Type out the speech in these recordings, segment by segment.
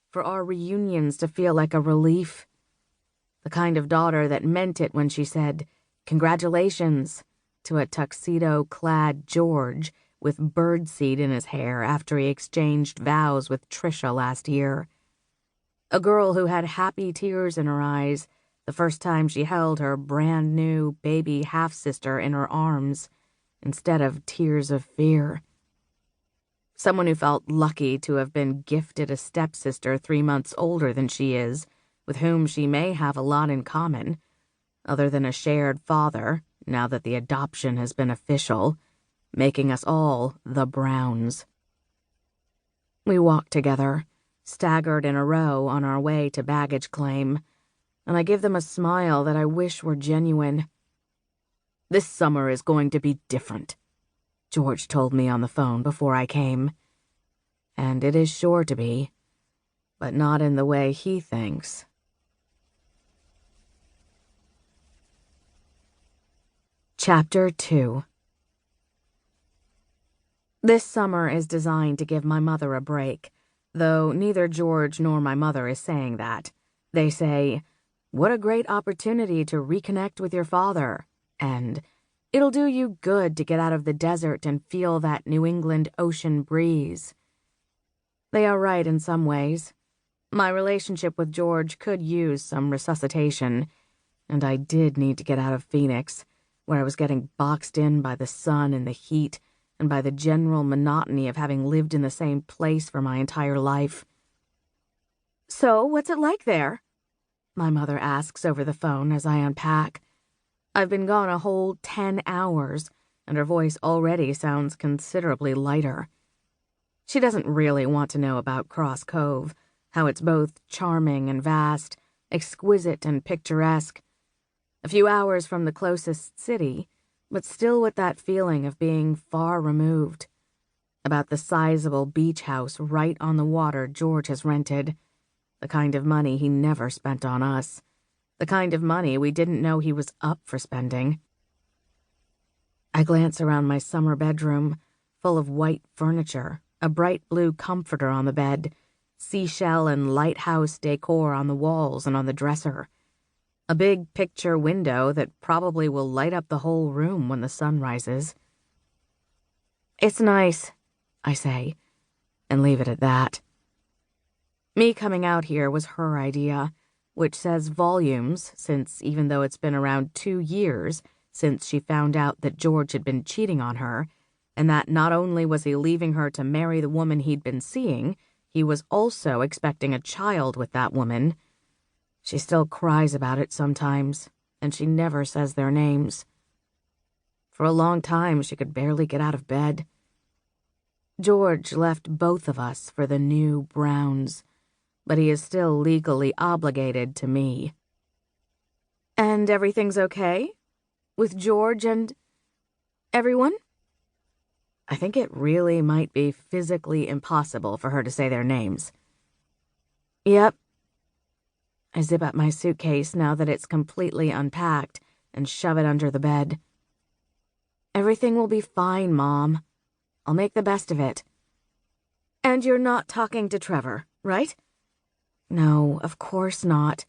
for our reunions to feel like a relief. The kind of daughter that meant it when she said, "Congratulations," to a tuxedo-clad George with birdseed in his hair after he exchanged vows with Trisha last year. A girl who had happy tears in her eyes the first time she held her brand-new baby half-sister in her arms, instead of tears of fear. Someone who felt lucky to have been gifted a stepsister 3 months older than she is, with whom she may have a lot in common, other than a shared father, now that the adoption has been official, making us all the Browns. We walked together, staggered in a row on our way to baggage claim, and I give them a smile that I wish were genuine. "This summer is going to be different," George told me on the phone before I came. And it is sure to be, but not in the way he thinks. Chapter 2. This summer is designed to give my mother a break, though neither George nor my mother is saying that. They say, "What a great opportunity to reconnect with your father," and "It'll do you good to get out of the desert and feel that New England ocean breeze." They are right in some ways. My relationship with George could use some resuscitation, and I did need to get out of Phoenix, where I was getting boxed in by the sun and the heat and by the general monotony of having lived in the same place for my entire life. "So, what's it like there?" my mother asks over the phone as I unpack. I've been gone a whole 10 hours, and her voice already sounds considerably lighter. She doesn't really want to know about Cross Cove, how it's both charming and vast, exquisite and picturesque. A few hours from the closest city, but still with that feeling of being far removed. About the sizable beach house right on the water George has rented. The kind of money he never spent on us. The kind of money we didn't know he was up for spending. I glance around my summer bedroom, full of white furniture, a bright blue comforter on the bed, seashell and lighthouse decor on the walls and on the dresser. A big picture window that probably will light up the whole room when the sun rises. "It's nice," I say, and leave it at that. Me coming out here was her idea, which says volumes, since even though it's been around 2 years since she found out that George had been cheating on her, and that not only was he leaving her to marry the woman he'd been seeing, he was also expecting a child with that woman. She still cries about it sometimes, and she never says their names. For a long time, she could barely get out of bed. George left both of us for the new Browns, but he is still legally obligated to me. "And everything's okay? With George and everyone?" I think it really might be physically impossible for her to say their names. "Yep." I zip up my suitcase now that it's completely unpacked and shove it under the bed. "Everything will be fine, Mom. I'll make the best of it." "And you're not talking to Trevor, right?" "No, of course not."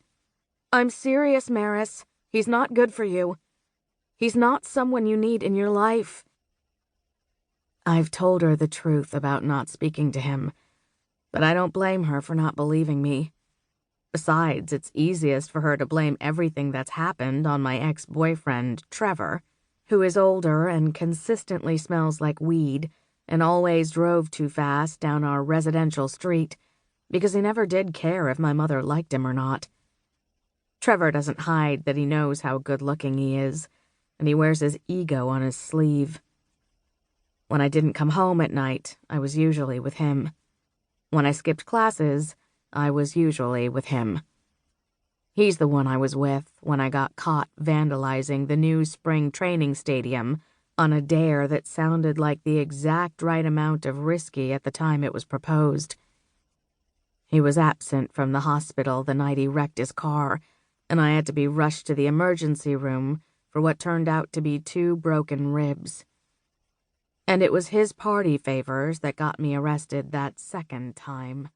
"I'm serious, Maris. He's not good for you. He's not someone you need in your life." I've told her the truth about not speaking to him, but I don't blame her for not believing me. Besides, it's easiest for her to blame everything that's happened on my ex-boyfriend, Trevor, who is older and consistently smells like weed and always drove too fast down our residential street, because he never did care if my mother liked him or not. Trevor doesn't hide that he knows how good-looking he is, and he wears his ego on his sleeve. When I didn't come home at night, I was usually with him. When I skipped classes, I was usually with him. He's the one I was with when I got caught vandalizing the new spring training stadium on a dare that sounded like the exact right amount of risky at the time it was proposed. He was absent from the hospital the night he wrecked his car, and I had to be rushed to the emergency room for what turned out to be 2 broken ribs. And it was his party favors that got me arrested that second time.